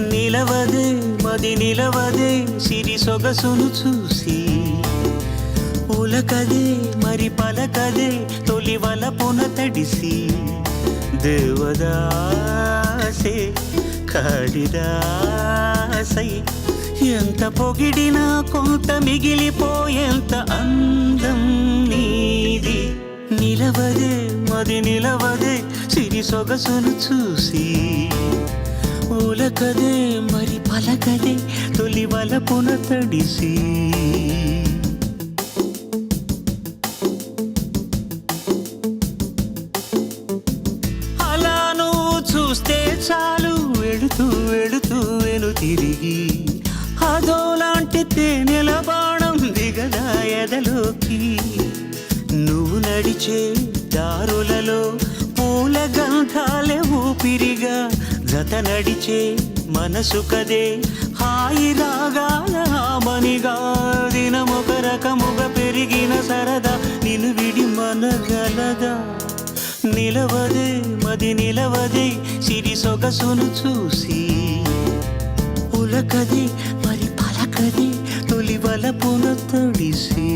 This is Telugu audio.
నిలవదే మది నిలవదే సిరి సొగసును చూసి ఉలకదే మరి పలకదే తొలి వలపున తడిసి దేవదాసే కాళిదాసై ఎంత పొగిడినా కొంత మిగిలిపోయేంత అందం నీది నిలవదే మది నిలవదే సిరి సొగసును చూసి ఉలకదే మరి పలకదే తొలి వలపున తడిసి అలా నువ్వు చూస్తే చాలు వెళుతూ వెళుతూ వెను తిరిగి అదోలాంటి తేనెల బాణం దిగదా ఎదలోకి నువ్వు నడిచే దారులలో పూల గంధాలే ఊపిరిగా జత నడిచే మనసు కదే హాయి రాగాల మనిగా దినమొక రకముగా పెరిగిన సరదా నిన్ను విడి మనగలదా నిలవదే మది నిలవదే సిరి సొగసును చూసి ఉలకదే మరి పలకదే తొలి వలపున తడిసి